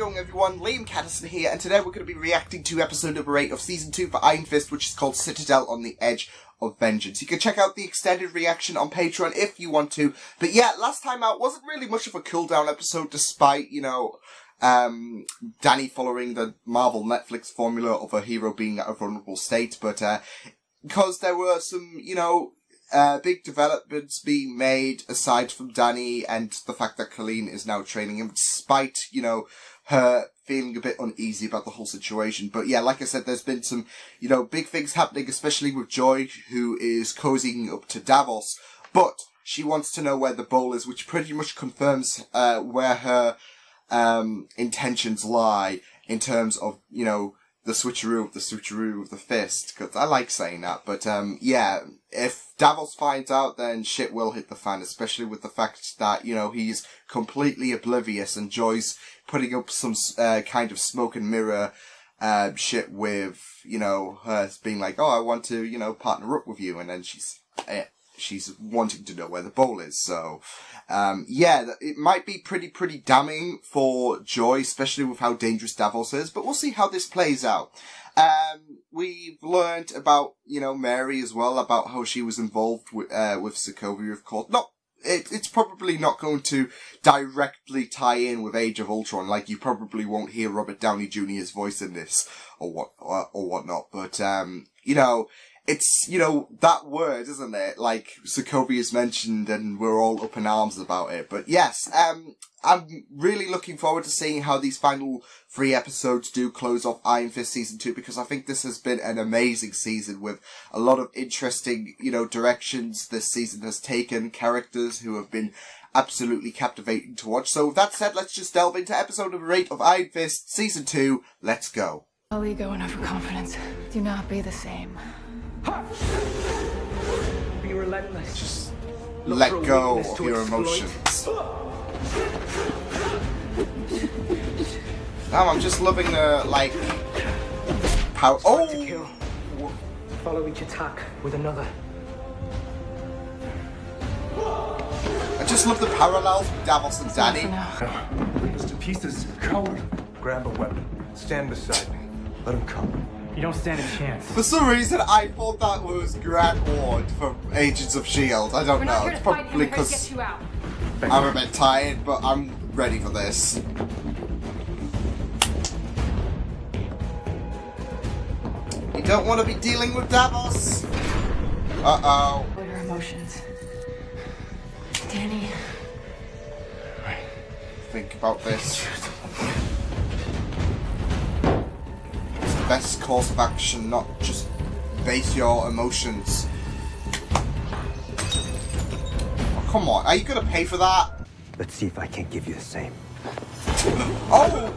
going, everyone? Liam Catterson here, and today we're going to be reacting to episode number 8 of Season 2 for Iron Fist, which is called Citadel on the Edge of Vengeance. You can check out the extended reaction on Patreon if you want to. But yeah, last time out wasn't really much of a cool-down episode, despite, you know, Danny following the Marvel Netflix formula of a hero being at a vulnerable state. But because there were some, you know, big developments being made aside from Danny and the fact that Colleen is now training him, despite, you know, her feeling a bit uneasy about the whole situation. But yeah, like I said, there's been some, you know, big things happening, especially with Joy, who is cozying up to Davos. But she wants to know where the bowl is, which pretty much confirms where her intentions lie in terms of, you know, the switcheroo of the fist, because I like saying that. But yeah, if Davos finds out, then shit will hit the fan, especially with the fact that, you know, he's completely oblivious and Joy's putting up some kind of smoke and mirror shit with, you know, her being like, oh, I want to, you know, partner up with you, and then she's wanting to know where the bowl is. So yeah, it might be pretty damning for Joy, especially with how dangerous Davos is, but we'll see how this plays out. We've learned about, you know, Mary as well, about how she was involved with Sokovia, of course. It's probably not going to directly tie in with Age of Ultron, like you probably won't hear Robert Downey Jr.'s voice in this, or whatnot, but, you know, it's, you know, that word, isn't it? Like, Sokovia's mentioned, and we're all up in arms about it. But yes, I'm really looking forward to seeing how these final 3 episodes do close off Iron Fist Season 2, because I think this has been an amazing season with a lot of interesting, you know, directions this season has taken, characters who have been absolutely captivating to watch. So with that said, let's just delve into episode number 8 of Iron Fist Season 2. Let's go. All ego and overconfidence do not be the same. Be relentless. Just let go of your emotions. I'm just loving the, like, how. Oh! Follow each attack with another. I just love the parallels with Davos and Danny. Just to pieces. Coward. Grab a weapon. Stand beside me. Let him come. You don't stand a chance. For some reason, I thought that was Grant Ward from Agents of S.H.I.E.L.D. I don't know. It's probably because I'm a bit tired, but I'm ready for this. You don't want to be dealing with Davos. Uh-oh. What are emotions? Danny. Think about this. Best course of action, not just base your emotions. Oh, come on, are you gonna pay for that? Let's see if I can't give you the same. Oh!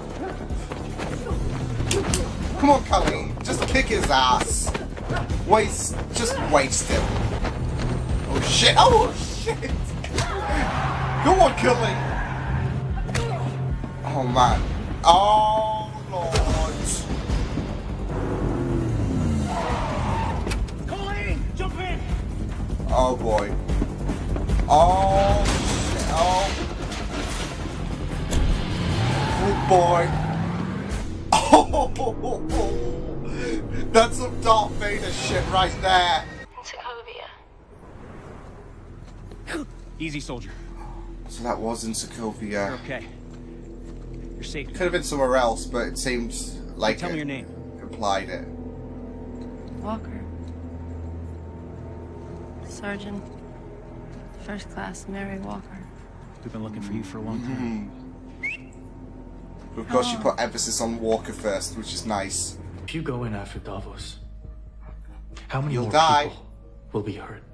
Come on, Colleen, just kick his ass. Just waste him. Oh shit, oh shit! Come on, Colleen! Oh man. Oh lord. Oh boy. Oh shit. Oh boy. Oh, that's some Darth Vader shit right there. Sokovia. Easy, soldier. So that was in Sokovia. You're okay. You're safe. Could have been somewhere else, but it seems like Tell me your name. Implied it. Walker. Sergeant. First Class Mary Walker. We've been looking for you for a long time. Of course, you put emphasis on Walker first, which is nice. If you go in after Davos, how many You'll more die. people will be hurt,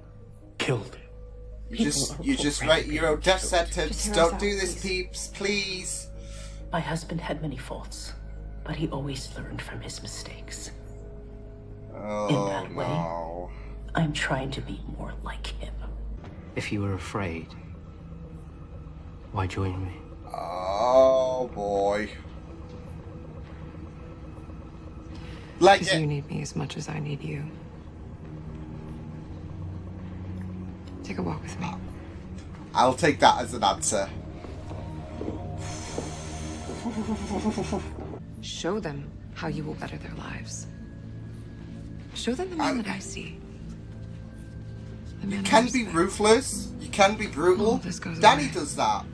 killed? You just write your own death sentence. Don't do this, peeps, please. My husband had many faults, but he always learned from his mistakes. Oh, in that way, no. I'm trying to be more like him. If you were afraid, why join me? Oh boy. Like, Because you need me as much as I need you. Take a walk with me. I'll take that as an answer. Show them how you will better their lives. Show them the man that I see. The You man I can be respect. ruthless. You can be brutal. Oh, this goes Danny away. does that.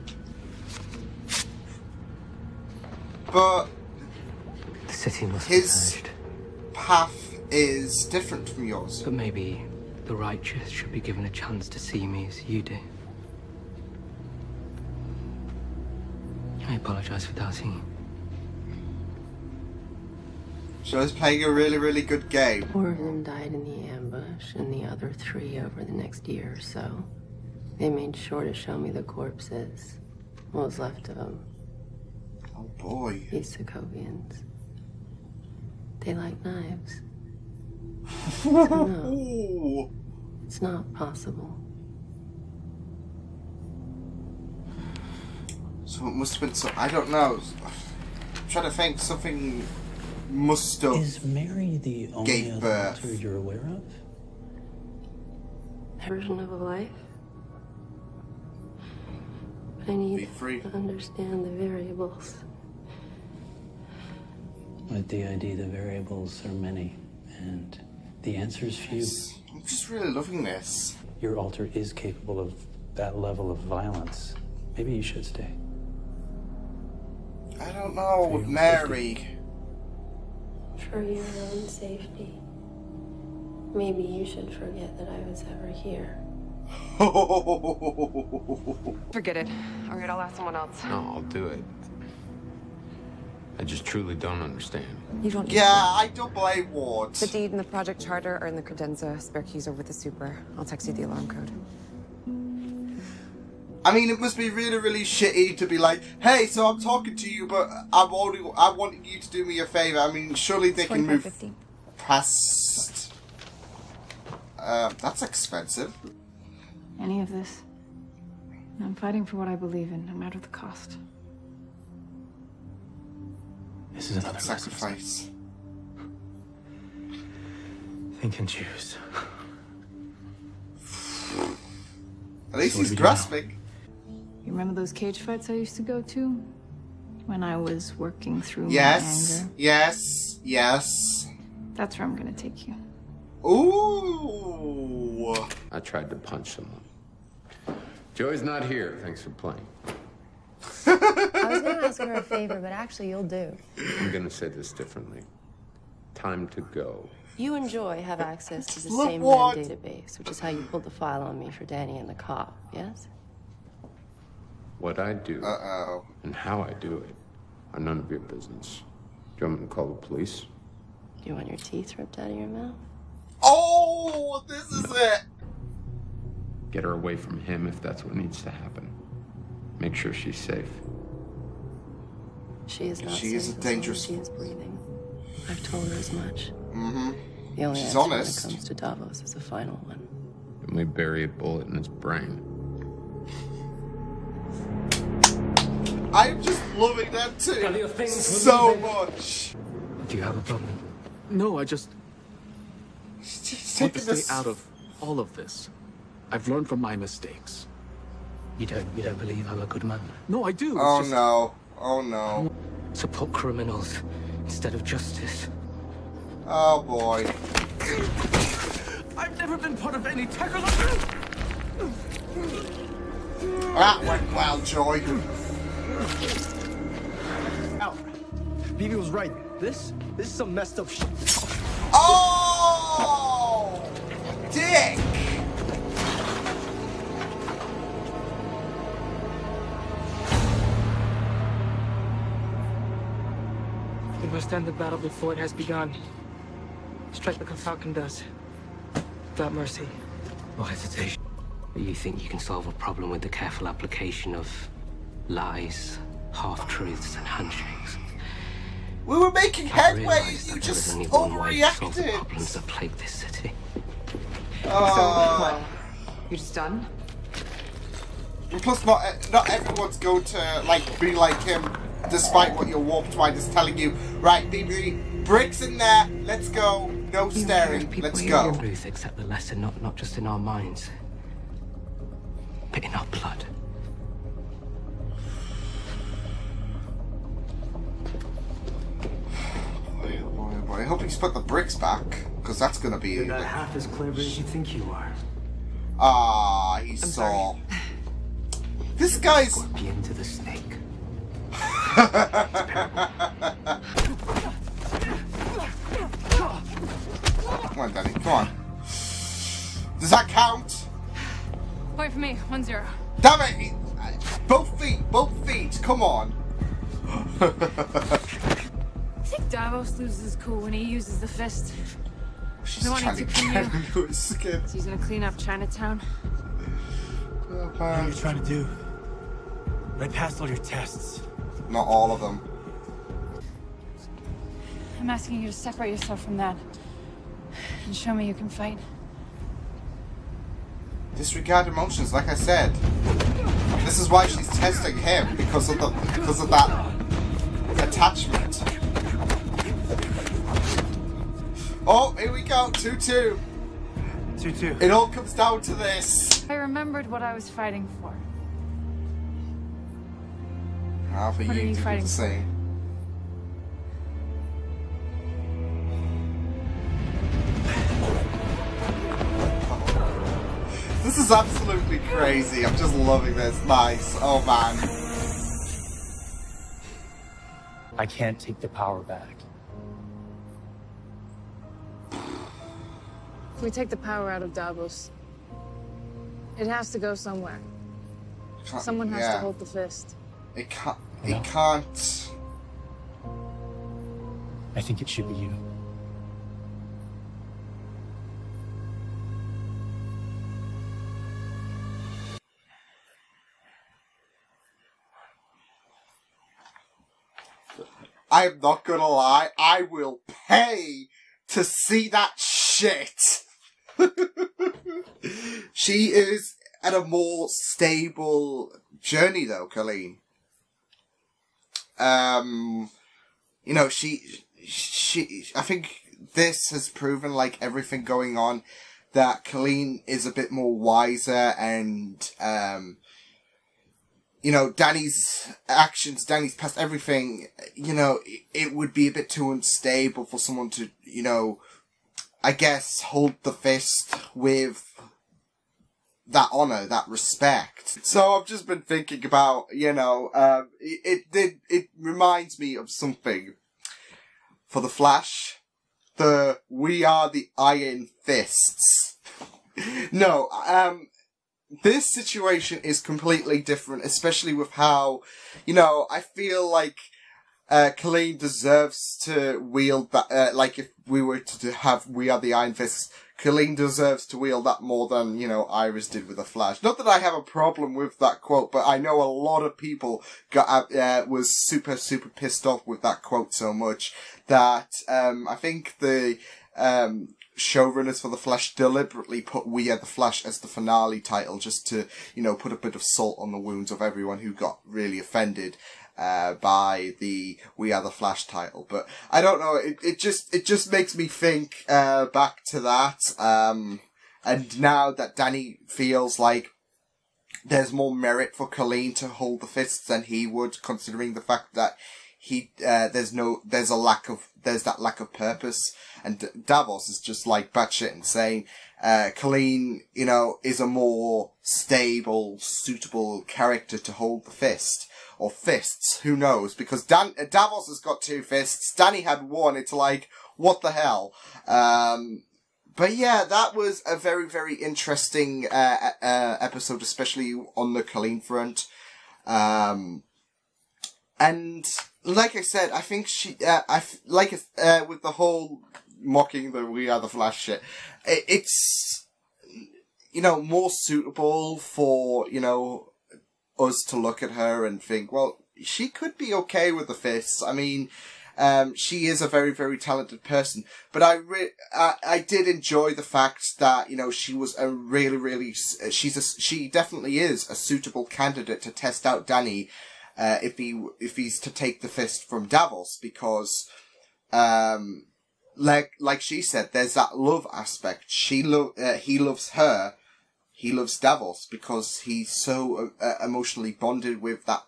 But The city must be his purged. path is different from yours. But maybe the righteous should be given a chance to see me as you do. I apologize for doubting you. Show's playing a really, really good game. 4 of them died in the ambush, and the other 3 over the next year or so. They made sure to show me the corpses. What was left of them. Oh boy. These Sokovians. They like knives. So no, Ooh. it's not possible. So it must have been some. I don't know. I'm trying to think. Something must have. Is Mary the only Gave other birth. alter you're aware of? Version of a life. But I need Be free. to understand the variables. With the idea the variables are many, and the answers few. I'm just really loving this. Your alter is capable of that level of violence. Maybe you should stay. I don't know with Mary. For your own safety. Maybe you should forget that I was ever here. Forget it. All right, I'll ask someone else. No, I'll do it. I just truly don't understand. You don't. Yeah, I don't blame Ward. The deed and the project charter are in the credenza. Spare keys are with the super. I'll text you the alarm code. I mean, it must be really, really shitty to be like, hey, so I'm talking to you, but I want you to do me a favor. I mean, surely they can move $25.50. past. That's expensive. Any of this. I'm fighting for what I believe in, no matter the cost. This is another That's lesson. sacrifice. Think and choose. At least So what he's do we do now? grasping. You remember those cage fights I used to go to? When I was working through Yes, my anger? yes, yes. That's where I'm gonna take you. Ooh. I tried to punch someone. Joey's not here. Thanks for playing. I was gonna ask her a favor, but actually you'll do. I'm gonna say this differently. Time to go. You and Joy have access to the Look same what- land database, which is how you pulled the file on me for Danny and the cop, yes? What I do Uh-oh. and how I do it are none of your business. Do you want me to call the police? Do you want your teeth ripped out of your mouth? Oh, this is it. Get her away from him if that's what needs to happen. Make sure she's safe. She is not She is safe a as long dangerous- as she is breathing. I've told her as much. Mm-hmm. The only She's answer honest. when it comes to Davos is a final one. Let me bury a bullet in his brain. I'm just loving that too. Tell your things So will much. Do you have a problem? No, I just She's want to taking stay this. out of all of this. I've learned from my mistakes. You don't believe I'm a good man? No, I do. It's Oh just, no. Oh no. Support criminals instead of justice. Oh boy. I've never been part of any tackle. That went well, Joy. Out. Bibi was right. This is some messed up shit. Oh! Dick! We must end the battle before it has begun. Strike like a falcon does. Without mercy. No hesitation. You think you can solve a problem with the careful application of lies, half-truths, and handshakes? We were making I headway. realize You that there is just only one way to solve the overreacted. problems that plague this city. So Oh. what? You're just done? And plus, not everyone's going to like be like him, despite what your warped mind is telling you. Right, BB, bricks in there. Let's go. No staring. Let's go. Truth, accept the lesson, not just in our minds, but in our blood. Well, I hope he's put the bricks back, because that's gonna be... You're not half as clever as you think you are. Ah, he saw. This guy's... Scorpion to the snake. Come on, Danny, come on. Does that count? Point for me, 1-0. Damn it! Both feet, come on. I think Davos loses his cool when he uses the fist. She's No one trying to needs to get clean into his skin. He's gonna clean up Chinatown. What are you trying to do? I passed all your tests. Not all of them. I'm asking you to separate yourself from that and show me you can fight. Disregard emotions, like I said. This is why she's testing him, because of that attachment. Oh, here we go, 2-2. 2-2. It all comes down to this. I remembered what I was fighting for. Now for What are you you to do fighting the for? same. This is absolutely crazy. I'm just loving this. Nice. Oh man. I can't take the power back. If we take the power out of Davos, it has to go somewhere. Someone has to hold the fist. It can't. It can't. I think it should be you. I'm not gonna lie, I will pay to see that shit. She is at a more stable journey though, Colleen. You know, she, I think this has proven, like everything going on, that Colleen is a bit more wiser and, you know, Danny's actions, Danny's past, everything, you know, it would be a bit too unstable for someone to, you know, I guess, hold the fist with that honour, that respect. So I've just been thinking about, you know, it reminds me of something for the Flash. We are the Iron Fists. No, this situation is completely different, especially with how, you know, I feel like Colleen deserves to wield that, like if we were to have We Are the Iron Fists, Colleen deserves to wield that more than, you know, Iris did with the Flash. Not that I have a problem with that quote, but I know a lot of people was super pissed off with that quote so much that, I think the, showrunners for the Flash deliberately put We Are the Flash as the finale title just to, you know, put a bit of salt on the wounds of everyone who got really offended by the We Are the Flash title. But I don't know, it just makes me think back to that, and now that Danny feels like there's more merit for Colleen to hold the fists than he would, considering the fact that there's that lack of purpose, and Davos is just like batshit insane. Colleen, you know, is a more stable, suitable character to hold the fist. Or fists, who knows? Because Davos has got 2 fists, Danny had 1, it's like, what the hell? But yeah, that was a very interesting episode, especially on the Colleen front. And like I said, I think she, with the whole mocking the We Are the Flash shit, it's, you know, more suitable for, you know, us to look at her and think, well, she could be okay with the fists. I mean, she is a very talented person, but I did enjoy the fact that, you know, she was a she definitely is a suitable candidate to test out Danny, if he's to take the fist from Davos, because, like she said, there's that love aspect. He loves her. He loves Davos because he's so emotionally bonded with that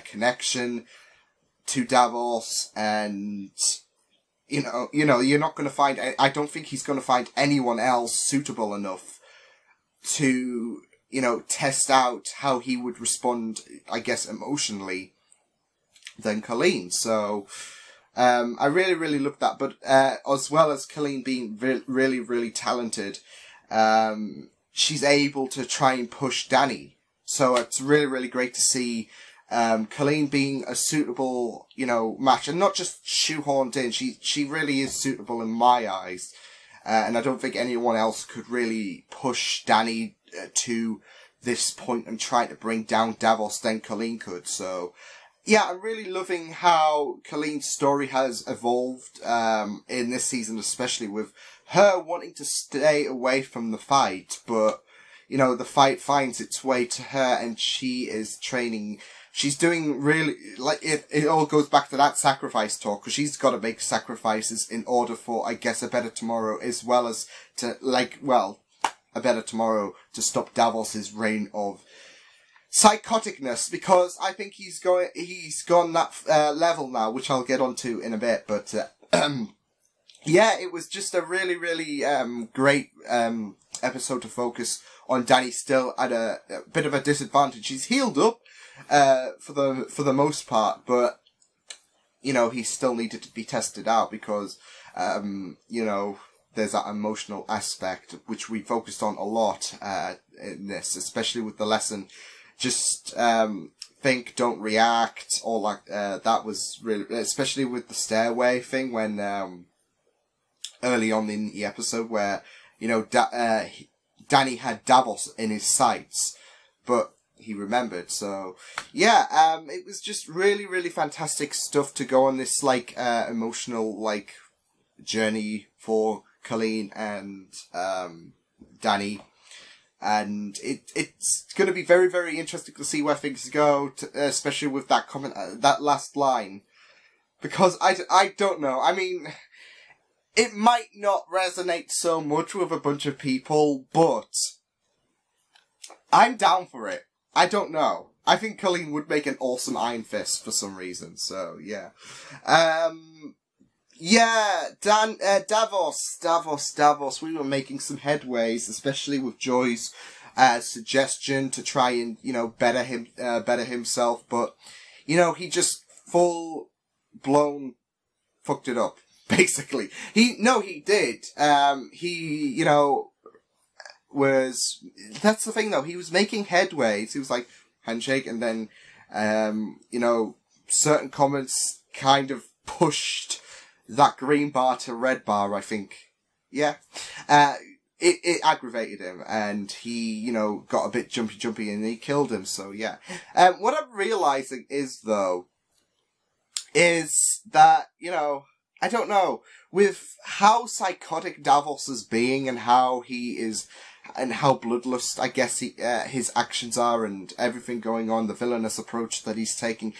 connection to Davos, and you're not going to find, I don't think he's going to find anyone else suitable enough to, test out how he would respond, I guess, emotionally than Colleen. So, I really, really love that. But, as well as Colleen being really, really talented, she's able to try and push Danny. So it's really, really great to see, Colleen being a suitable, match, and not just shoehorned in. She really is suitable in my eyes. And I don't think anyone else could really push Danny to this point and try to bring down Davos than Colleen could. So, yeah, I'm really loving how Colleen's story has evolved, in this season, especially with her wanting to stay away from the fight, but, the fight finds its way to her and she is training. She's doing really, it all goes back to that sacrifice talk, because she's got to make sacrifices in order for, I guess, a better tomorrow, as well as to, a better tomorrow to stop Davos's reign of psychoticness, because I think he's gone that level now, which I'll get onto in a bit. But yeah, it was just a really, really great episode to focus on Danny still at a bit of a disadvantage. He's healed up for the most part, but he still needed to be tested out because there's that emotional aspect which we focused on a lot in this, especially with the lesson. Just think, don't react, all like that was really, especially with the stairway thing when early on in the episode where Danny had Davos in his sights, but he remembered. So yeah, it was just really, really fantastic stuff to go on this emotional journey for Colleen and Danny. And it's going to be very, very interesting to see where things go, especially with that comment, that last line. Because I don't know. I mean, it might not resonate so much with a bunch of people, but I'm down for it. I don't know. I think Colleen would make an awesome Iron Fist for some reason, so yeah. Yeah, Davos, we were making some headways, especially with Joy's suggestion to try and, better himself, but, he just full-blown fucked it up, basically. He did. That's the thing though, he was making headways, he was like, handshake, and then, certain comments kind of pushed that green bar to red bar, I think. Yeah. It aggravated him, and he, got a bit jumpy, and he killed him, so yeah. What I'm realizing is that, I don't know, with how psychotic Davos is being, and how he is, and how bloodlust, I guess, his actions are, and everything going on, the villainous approach that he's taking,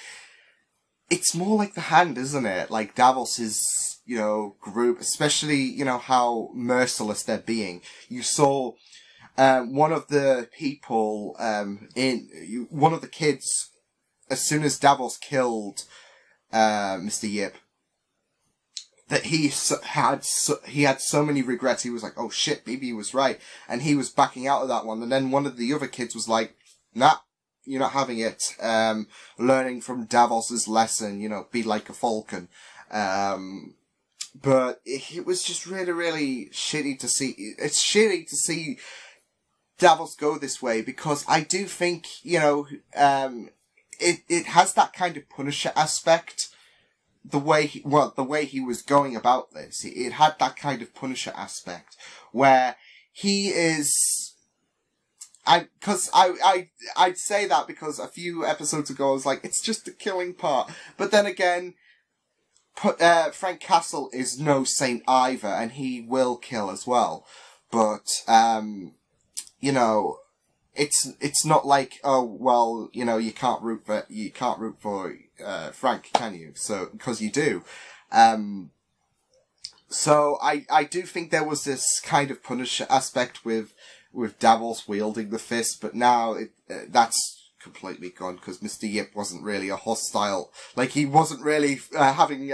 it's more like the Hand, isn't it? Like Davos's, group, especially, how merciless they're being. You saw, one of the people, one of the kids, as soon as Davos killed, Mr. Yip, that he had so many regrets. He was like, oh shit, maybe he was right. And he was backing out of that one. And then one of the other kids was like, nah, you're not having it. Learning from Davos's lesson, be like a falcon. But it was just really, really shitty to see. It's shitty to see Davos go this way, because I do think, it has that kind of Punisher aspect. The way he was going about this, it had that kind of Punisher aspect where he is. I'd say that because a few episodes ago I was like, it's just the killing part. But then again, Frank Castle is no saint either, and he will kill as well. But, it's not like, oh, well, you can't root for Frank, can you? So, because you do. So I do think there was this kind of Punisher aspect with Davos wielding the fist, but now that's completely gone, because Mr. Yip wasn't really a hostile, like, he wasn't really, having,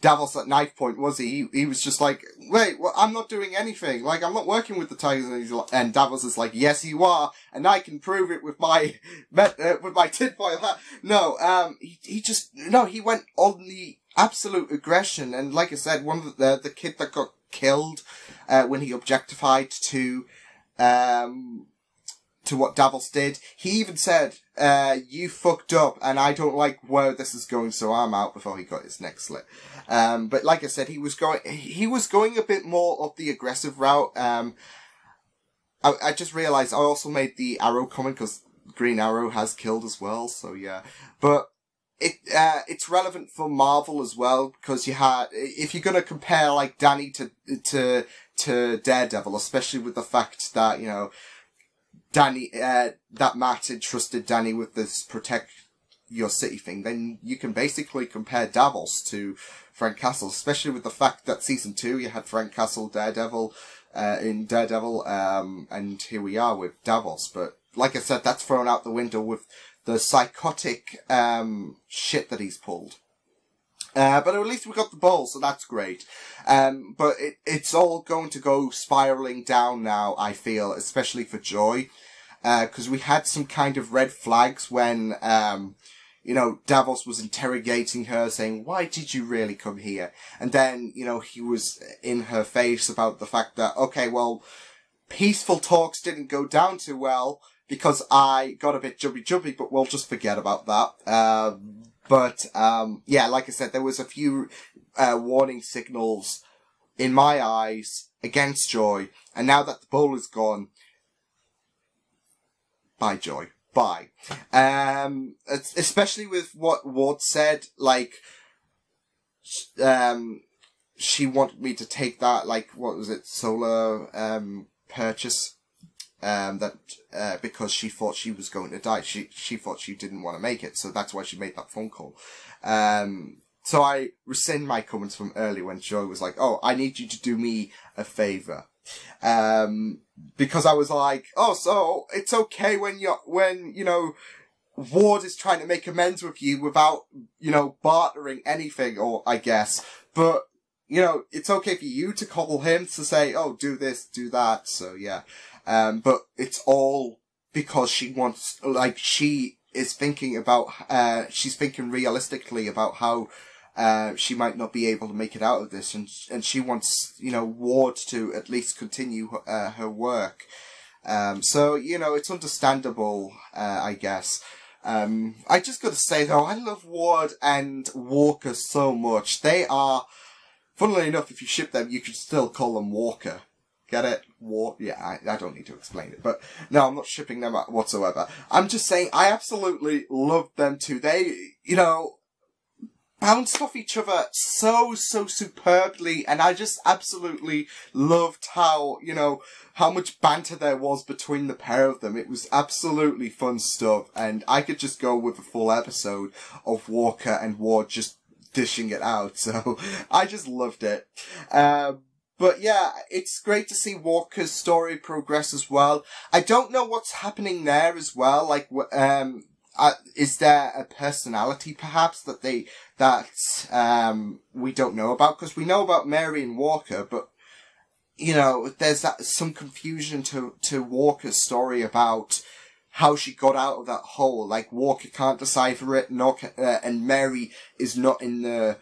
Davos at knife point, was he? He was just like, wait, well, I'm not doing anything. Like, I'm not working with the Tigers. And Davos is like, yes, you are. And I can prove it with my tinfoil hat. No, he went on the absolute aggression. And like I said, one of the kid that got killed, when he objectified to what Davos did, he even said, you fucked up and I don't like where this is going, so I'm out, before he got his neck slit. But like I said, he was going a bit more of the aggressive route. I just realized I also made the Arrow comment, because Green Arrow has killed as well, so yeah. But it's relevant for Marvel as well, because if you're gonna compare, like, Danny to Daredevil, especially with the fact that, you know, Danny, that Matt entrusted Danny with this protect your city thing, then you can basically compare Davos to Frank Castle, especially with the fact that season 2 you had Frank Castle, Daredevil, in Daredevil, and here we are with Davos. But like I said, that's thrown out the window with the psychotic, shit that he's pulled. But at least we got the ball, so that's great. But it's all going to go spiraling down now, I feel, especially for Joy. 'Cause we had some kind of red flags when, you know, Davos was interrogating her, saying, why did you really come here? And then, you know, he was in her face about the fact that, okay, well, peaceful talks didn't go down too well because I got a bit jumpy, but we'll just forget about that. Yeah, like I said, there was a few, warning signals in my eyes against Joy. And now that the ball is gone, bye, Joy. Bye. Especially with what Ward said, like, she wanted me to take that, like, what was it, solar, purchase, because she thought she was going to die. She thought she didn't want to make it, so that's why she made that phone call. So I rescind my comments from earlier when Joy was like, oh, I need you to do me a favor. Because I was like, oh, so it's okay when you know, Ward is trying to make amends with you without, you know, bartering anything, or I guess, but, you know, it's okay for you to call him to say, oh, do this, do that, so yeah. But it's all because she wants, like, she is thinking about, she's thinking realistically about how, she might not be able to make it out of this, and she wants, you know, Ward to at least continue her work. So, you know, it's understandable, I guess. I just gotta say though, I love Ward and Walker so much. They are, funnily enough, if you ship them, you could still call them Walker. Get it? Yeah, I don't need to explain it. But no, I'm not shipping them whatsoever. I'm just saying, I absolutely love them too. They, you know, bounced off each other so superbly, and I just absolutely loved how, you know, how much banter there was between the pair of them. It was absolutely fun stuff, and I could just go with a full episode of Walker and Ward just dishing it out, so I just loved it. But yeah, it's great to see Walker's story progress as well. I don't know what's happening there as well, like, is there a personality perhaps that we don't know about? Because we know about Mary and Walker, but, you know, there's some confusion to Walker's story about how she got out of that hole. Like, Walker can't decipher it, and Mary is not in the,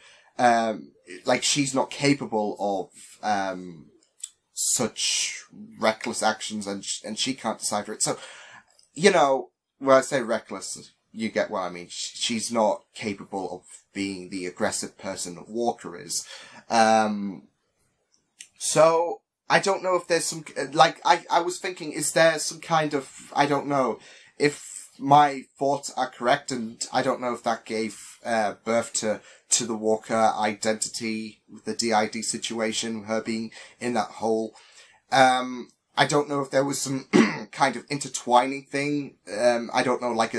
like, she's not capable of, such reckless actions, and she can't decipher it. So, you know, when I say reckless, you get what I mean. She's not capable of being the aggressive person that Walker is. So, I don't know if there's some, like, I was thinking, is there some kind of, I don't know, if my thoughts are correct, and I don't know if that gave birth to the Walker identity, the DID situation, her being in that hole. I don't know if there was some kind of intertwining thing. I don't know, like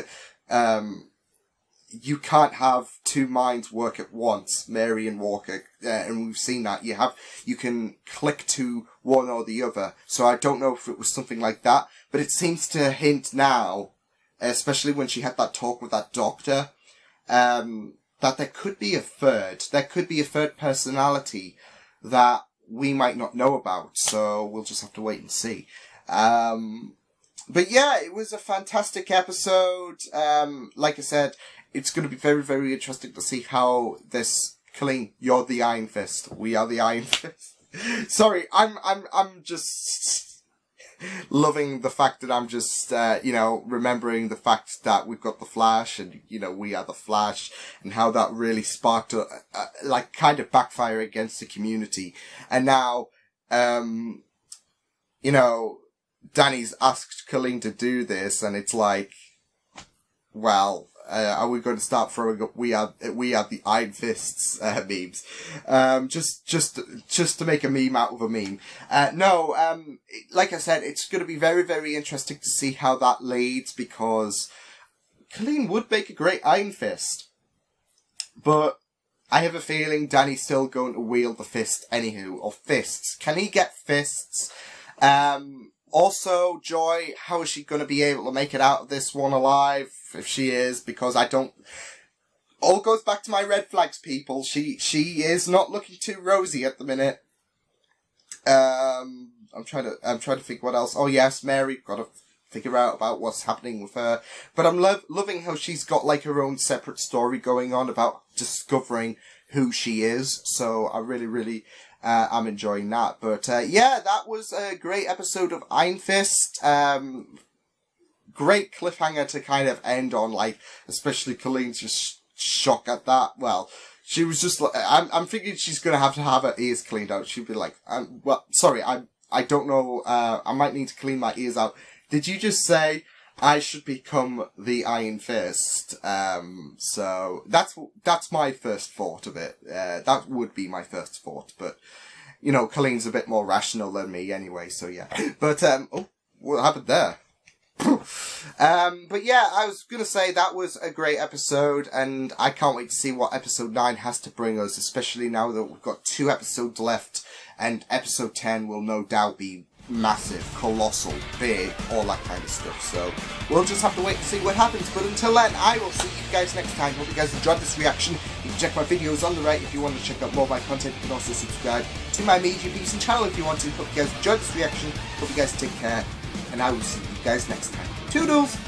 you can't have two minds work at once, Mary and Walker, and we've seen that. You can click to one or the other. So I don't know if it was something like that, but it seems to hint now especially when she had that talk with that doctor, that there could be a third personality that we might not know about, so we'll just have to wait and see. But yeah, it was a fantastic episode. Like I said, it's going to be very, very interesting to see how this, Colleen, you're the Iron Fist. We are the Iron Fist. Sorry, I'm just loving the fact that I'm just, remembering the fact that we've got the Flash and, we are the Flash, and how that really sparked kind of backfire against the community. And now, Danny's asked Colleen to do this, and it's like, well, are we going to start throwing up we are the Iron Fists memes? Just to make a meme out of a meme. Like I said, it's going to be very, very interesting to see how that leads, because Colleen would make a great Iron Fist. But I have a feeling Danny's still going to wield the fist anywho, or fists. Can he get fists? Also, Joy, how is she going to be able to make it out of this one alive, if she is? Because all goes back to my red flags, people. She is not looking too rosy at the minute. I'm trying to think what else. Oh yes, Mary, got to figure out about what's happening with her. But I'm loving how she's got like her own separate story going on about discovering who she is. So I really, really I'm enjoying that. But yeah, that was a great episode of Iron Fist. Great cliffhanger to kind of end on, like, especially Colleen's just shocked at that. Well, she was just like, I'm thinking she's gonna have to have her ears cleaned out. She'd be like, well, sorry, I don't know, I might need to clean my ears out. Did you just say I should become the Iron Fist? So that's my first thought of it. That would be my first thought, but, Colleen's a bit more rational than me anyway, so yeah. But, oh, what happened there? But yeah, I was gonna say that was a great episode, and I can't wait to see what episode 9 has to bring us, especially now that we've got 2 episodes left, and episode 10 will no doubt be massive, colossal, big, all that kind of stuff. So we'll just have to wait and see what happens. But until then, I will see you guys next time. Hope you guys enjoyed this reaction. You can check my videos on the right if you want to check out more of my content. You can also subscribe to my Media Beason channel if you want to. Hope you guys enjoyed this reaction. Hope you guys take care, and I will see you guys next time. Toodles!